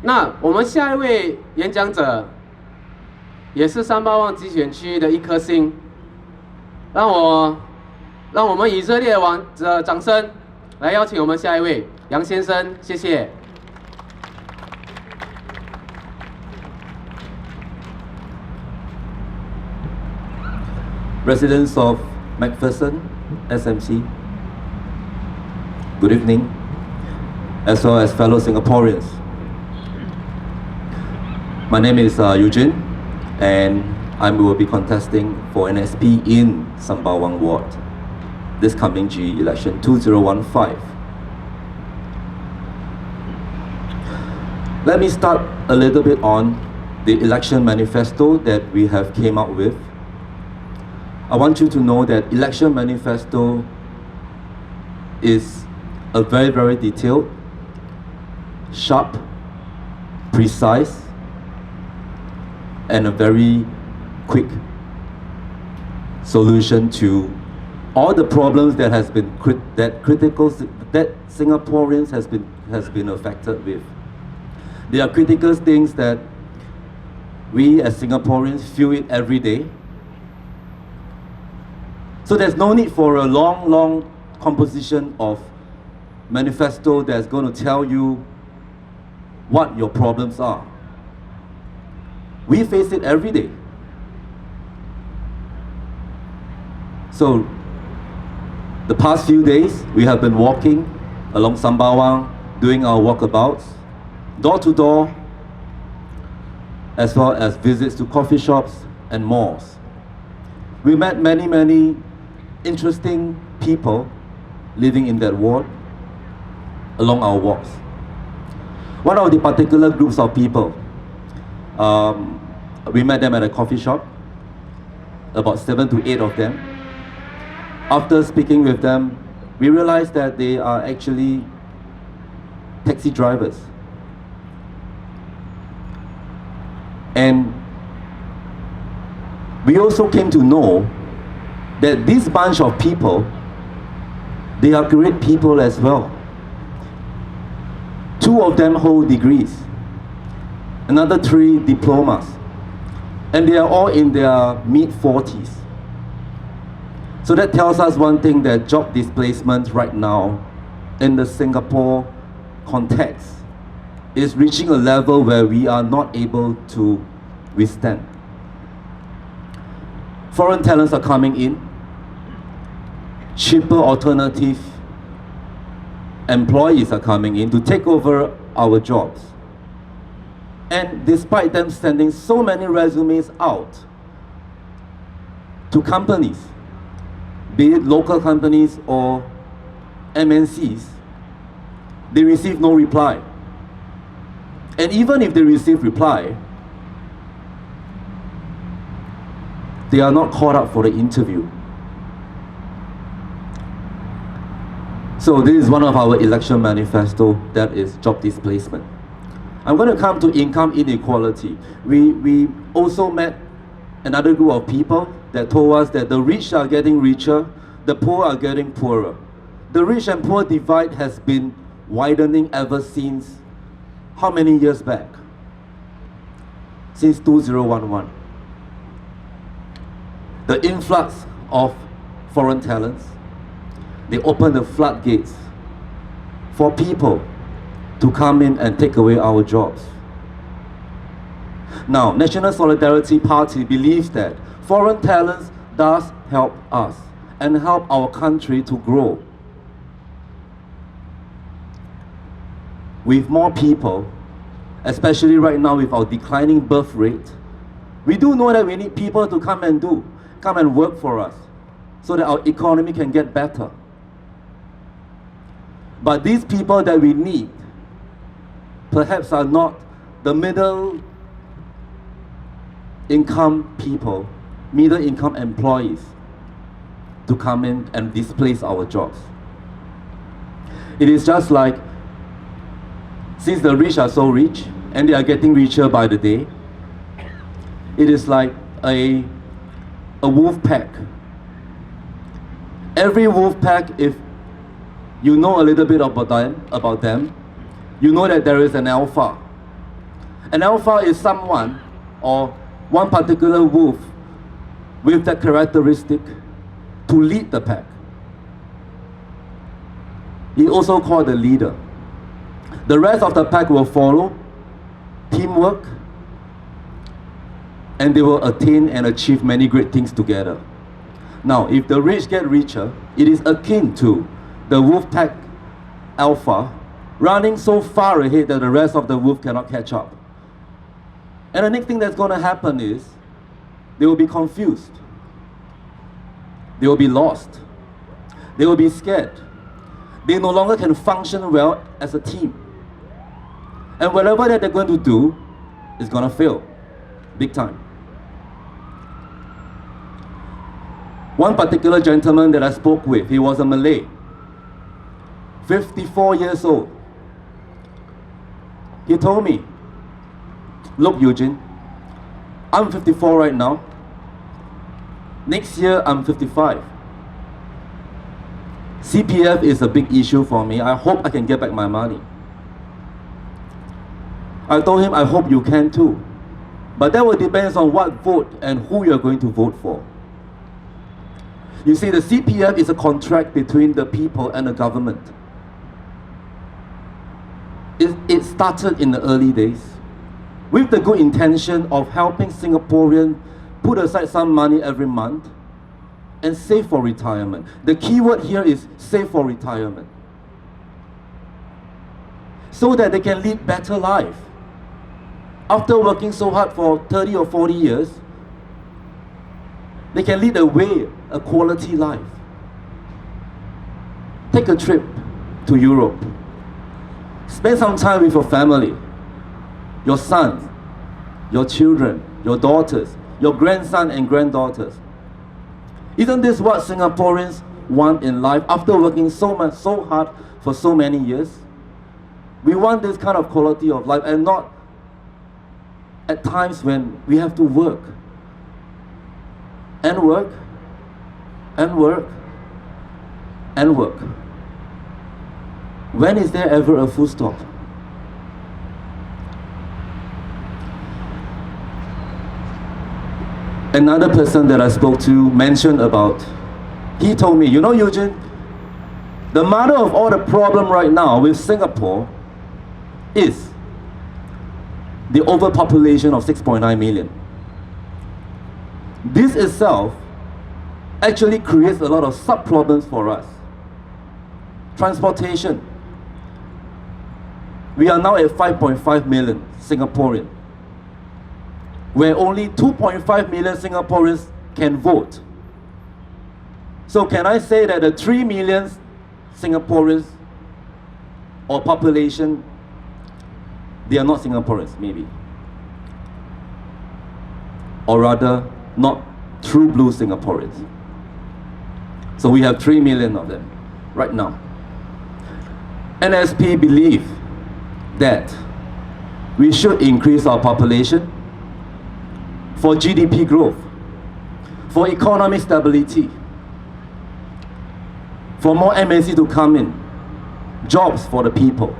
那我们下一位演讲者，也是3·8万集选区的一颗星，让我们以热烈的掌声来邀请我们下一位杨先生，谢谢。Residents of McPherson, SMC, good evening, as well as fellow Singaporeans. My name is Eugene, and I will be contesting for NSP in Sembawang Ward this coming GE election 2015. Let me start a little bit on the election manifesto that we have came out with. I want you to know that election manifesto is a very, very detailed, sharp, precise, and a very quick solution to all the problems that that Singaporeans has been affected with. There are critical things that we as Singaporeans feel it every day. So there's no need for a long composition of manifesto that's going to tell you what your problems are. We face it every day. So the past few days, we have been walking along Sembawang, doing our walkabouts, door to door, as well as visits to coffee shops and malls. We met many interesting people living in that ward along our walks. One of the particular groups of people, we met them at a coffee shop, about 7 to 8 of them. After speaking with them, we realized that they are actually taxi drivers. And we also came to know that this bunch of people, they are great people as well. 2 of them hold degrees, another 3 diplomas, and they are all in their mid-40s. So that tells us one thing, that job displacement right now in the Singapore context is reaching a level where we are not able to withstand. Foreign talents are coming in, cheaper alternative employees are coming in to take over our jobs. And despite them sending so many resumes out to companies, be it local companies or MNCs, they receive no reply. And even if they receive reply, they are not called up for the interview. So this is one of our election manifesto, that is job displacement. I'm going to come to income inequality. We also met another group of people that told us that the rich are getting richer, the poor are getting poorer. The rich and poor divide has been widening ever since how many years back? Since 2011. The influx of foreign talents, they opened the floodgates for people to come in and take away our jobs. Now, National Solidarity Party believes that foreign talents does help us and help our country to grow. With more people, especially right now with our declining birth rate, we do know that we need people to come and work for us so that our economy can get better. But these people that we need perhaps are not the middle income people, middle income employees to come in and displace our jobs. It is just like, since the rich are so rich and they are getting richer by the day, it is like a wolf pack. Every wolf pack, if you know a little bit about them, you know that there is an alpha An alpha is someone or one particular wolf with that characteristic to lead the pack. He also called the leader. The rest of the pack will follow, teamwork, and they will attain and achieve many great things together. Now, if the rich get richer, it is akin to the wolf pack alpha running so far ahead that the rest of the wolf cannot catch up. And the next thing that's going to happen is they will be confused. They will be lost. They will be scared. They no longer can function well as a team. And whatever that they're going to do is going to fail, big time. One particular gentleman that I spoke with, he was a Malay, 54 years old. He told me, look, Eugene, I'm 54 right now. Next year, I'm 55. CPF is a big issue for me. I hope I can get back my money. I told him, I hope you can too. But that will depend on what vote and who you're going to vote for. You see, the CPF is a contract between the people and the government. It started in the early days with the good intention of helping Singaporeans put aside some money every month and save for retirement. The key word here is save for retirement, so that they can lead better life. After working so hard for 30 or 40 years, they can lead a quality life. Take a trip to Europe. Spend some time with your family, your sons, your children, your daughters, your grandson and granddaughters. Isn't this what Singaporeans want in life after working so hard for so many years? We want this kind of quality of life, and not at times when we have to work and work and work and work. When is there ever a full stop? Another person that I spoke to mentioned about, he told me, you know, Eugene, the mother of all the problem right now with Singapore is the overpopulation of 6.9 million. This itself actually creates a lot of sub-problems for us. Transportation. We are now at 5.5 million Singaporeans, where only 2.5 million Singaporeans can vote. So can I say that the 3 million Singaporeans or population, they are not Singaporeans, maybe? Or rather, not true blue Singaporeans. So we have 3 million of them right now. NSP believe that we should increase our population for GDP growth, for economic stability, for more MNC to come in, jobs for the people.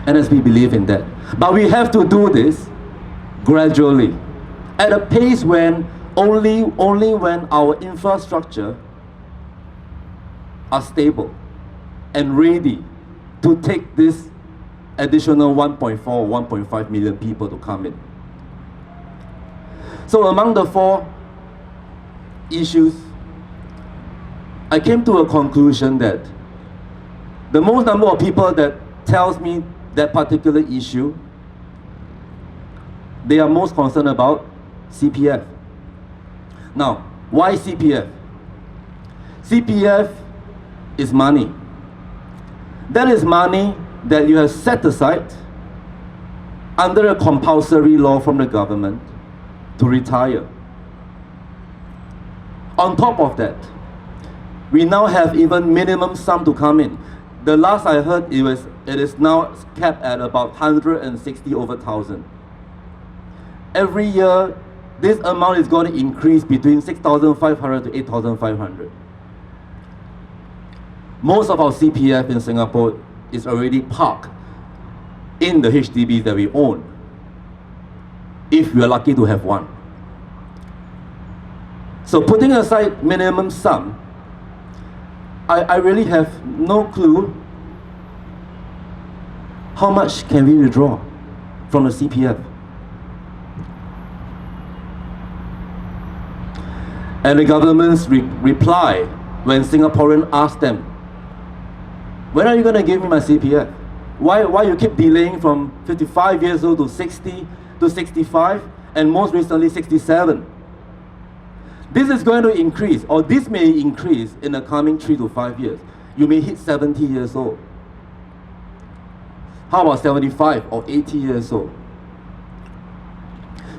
NSP believe in that. But we have to do this gradually, at a pace when only when our infrastructure are stable and ready to take this additional 1.4 or 1.5 million people to come in. So among the 4 issues, I came to a conclusion that the most number of people that tells me that particular issue, they are most concerned about CPF. Now, why CPF? CPF is money. That is money that you have set aside under a compulsory law from the government to retire. On top of that, we now have even minimum sum to come in. The last I heard, it is now capped at about 160 over 1,000. Every year, this amount is going to increase between 6,500 to 8,500. Most of our CPF in Singapore is already parked in the HDBs that we own, if we are lucky to have one. So putting aside minimum sum, I really have no clue how much can we withdraw from the CPF. And the government's reply when Singaporeans ask them, when are you going to give me my CPF? Why you keep delaying from 55 years old to 60 to 65 and most recently 67? This is going to increase, or this may increase in the coming 3 to 5 years. You may hit 70 years old. How about 75 or 80 years old?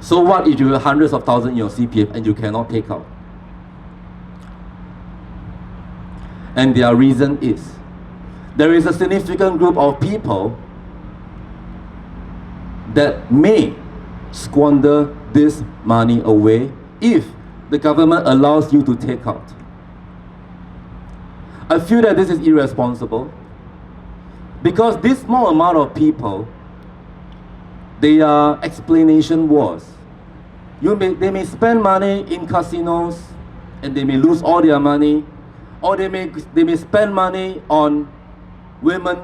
So what if you have hundreds of thousands in your CPF and you cannot take out? And their reason is, there is a significant group of people that may squander this money away if the government allows you to take out. I feel that this is irresponsible because this small amount of people, their explanation was, they may spend money in casinos and they may lose all their money, or they may spend money on women,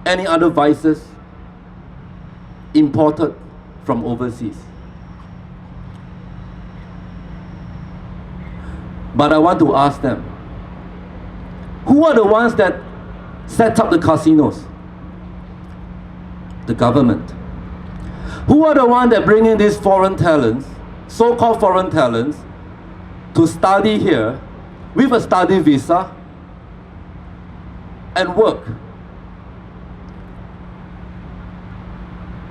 any other vices imported from overseas. But I want to ask them, who are the ones that set up the casinos? The government. Who are the ones that bring in these foreign talents, so-called foreign talents, to study here with a study visa and work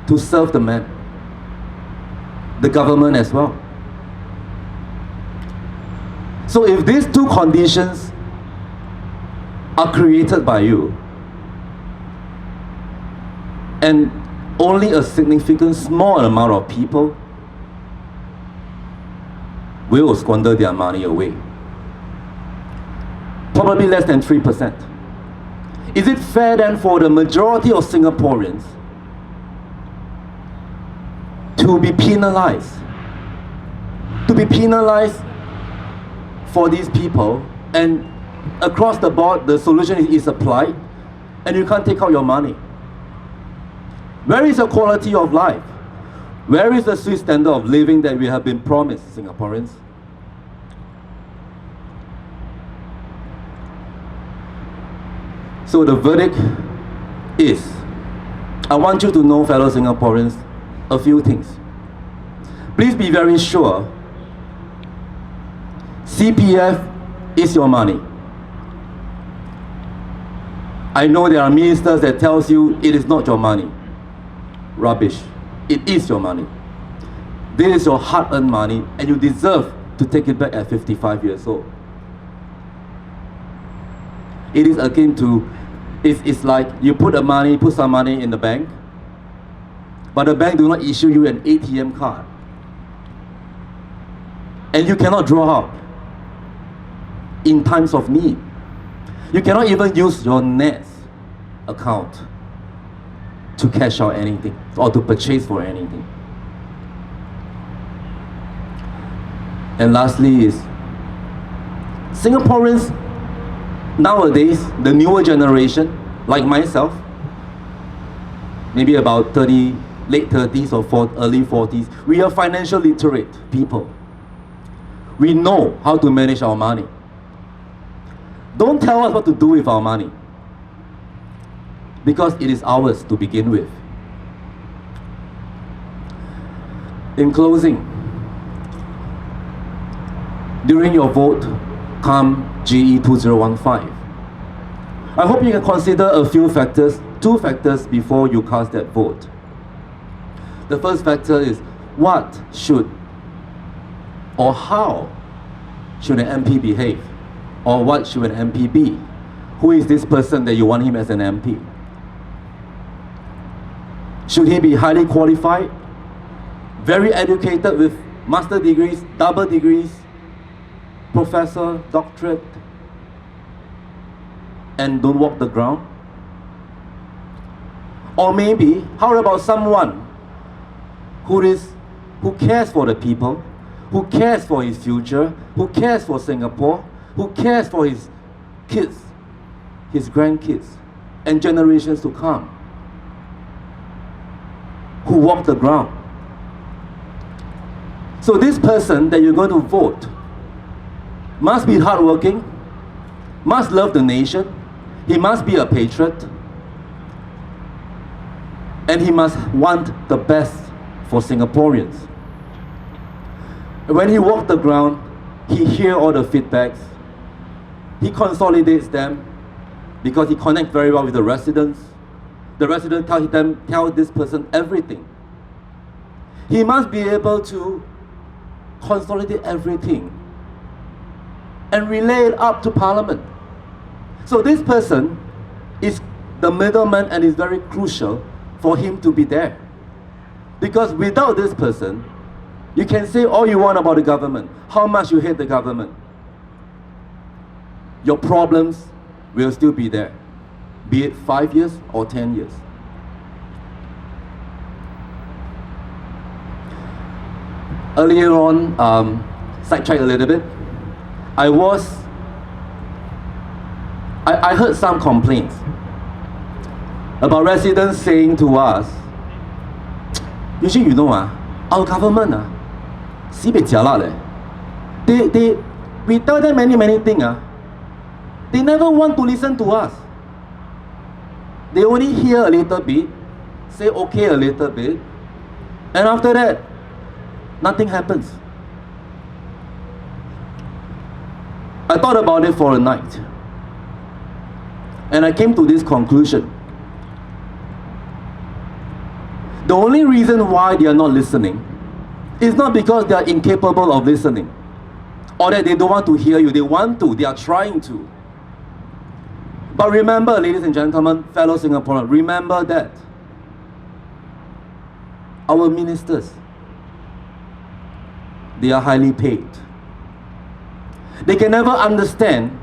to serve the man? The government as well. So if these two conditions are created by you, and only a significant small amount of people will squander their money away, probably less than 3%. Is it fair then for the majority of Singaporeans to be penalized? To be penalized for these people, and across the board the solution is applied and you can't take out your money? Where is the quality of life? Where is the Swiss standard of living that we have been promised, Singaporeans? So the verdict is, I want you to know, fellow Singaporeans, a few things. Please be very sure CPF is your money. I know there are ministers that tells you it is not your money. Rubbish. It is your money. This is your hard-earned money and you deserve to take it back at 55 years old. It is akin to, it's like you put some money in the bank, but the bank do not issue you an ATM card. And you cannot draw out in times of need. You cannot even use your NETS account to cash out anything or to purchase for anything. And lastly is, Singaporeans nowadays, the newer generation, like myself, maybe about 30, late 30s or early 40s, we are financial literate people. We know how to manage our money. Don't tell us what to do with our money, because it is ours to begin with. In closing, during your vote come GE 2015, I hope you can consider a few factors, 2 factors before you cast that vote. The first factor is, what should or how should an MP behave? Or what should an MP be? Who is this person that you want him as an MP? Should he be highly qualified, very educated with master degrees, double degrees, professor, doctorate, and don't walk the ground? Or maybe, how about someone who cares for the people, who cares for his future, who cares for Singapore, who cares for his kids, his grandkids, and generations to come, who walk the ground. So this person that you're going to vote must be hardworking, must love the nation, he must be a patriot, and he must want the best for Singaporeans. When he walks the ground, he hears all the feedbacks, he consolidates them because he connects very well with the residents. The residents tell this person everything. He must be able to consolidate everything and relay it up to Parliament. So this person is the middleman and is very crucial for him to be there. Because without this person, you can say all you want about the government, how much you hate the government. Your problems will still be there, be it 5 years or 10 years. Earlier on, sidetrack a little bit, I heard some complaints about residents saying to us, usually you know, our government, sibei jialat leh. We tell them many things, they never want to listen to us. They only hear a little bit, say okay a little bit, and after that, nothing happens. I thought about it for a night, and I came to this conclusion. The only reason why they are not listening is not because they are incapable of listening, or that they don't want to hear you. They want to, they are trying to. But remember, ladies and gentlemen, fellow Singaporeans, remember that our ministers, they are highly paid. They can never understand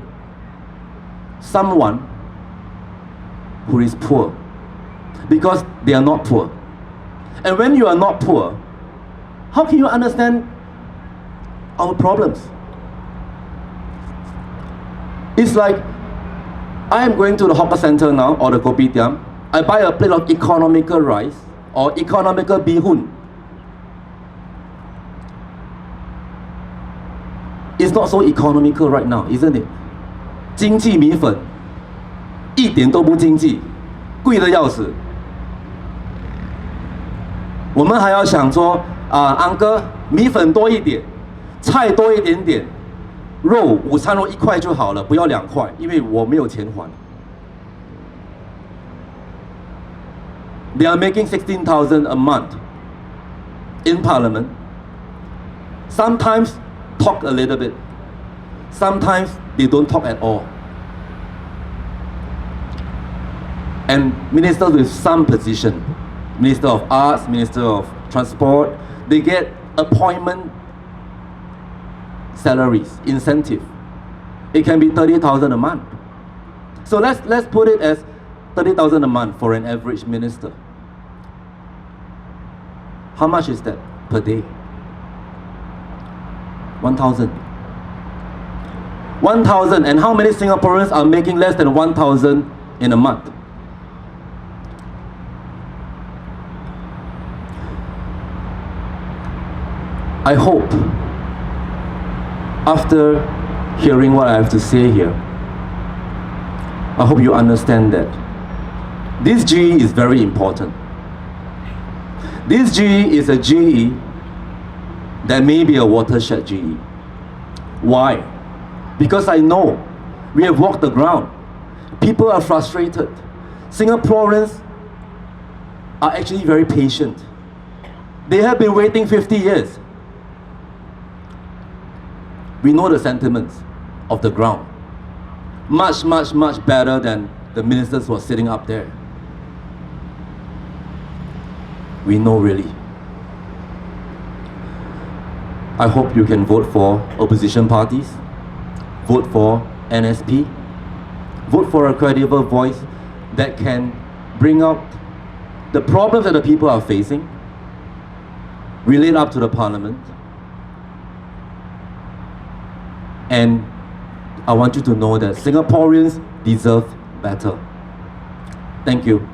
someone who is poor because they are not poor. And when you are not poor, how can you understand our problems? It's like I am going to the hawker center now, or the kopitiam. I buy a plate of economical rice or economical bihun. It's not so economical right now, isn't it? 经济米粉一点都不经济，贵得要死。我们还要想说安哥米粉多一点，菜多一点点，肉午餐肉1块就好了，不要2块，因为我没有钱还。They are making 16,000 a month in Parliament. Sometimes talk a little bit. Sometimes they don't talk at all. And ministers with some position, Minister of Arts, Minister of Transport, they get appointment salaries, incentive. It can be 30,000 a month. So let's put it as 30,000 a month for an average minister. How much is that per day? 1,000. 1,000, and how many Singaporeans are making less than 1,000 in a month? I hope, after hearing what I have to say here, I hope you understand that this GE is very important. This GE is a GE that may be a watershed GE. Why? Because I know we have walked the ground. People are frustrated. Singaporeans are actually very patient. They have been waiting 50 years. We know the sentiments of the ground. Much better than the ministers who are sitting up there. We know really. I hope you can vote for opposition parties, vote for NSP, vote for a credible voice that can bring out the problems that the people are facing, relate up to the parliament, and I want you to know that Singaporeans deserve better. Thank you.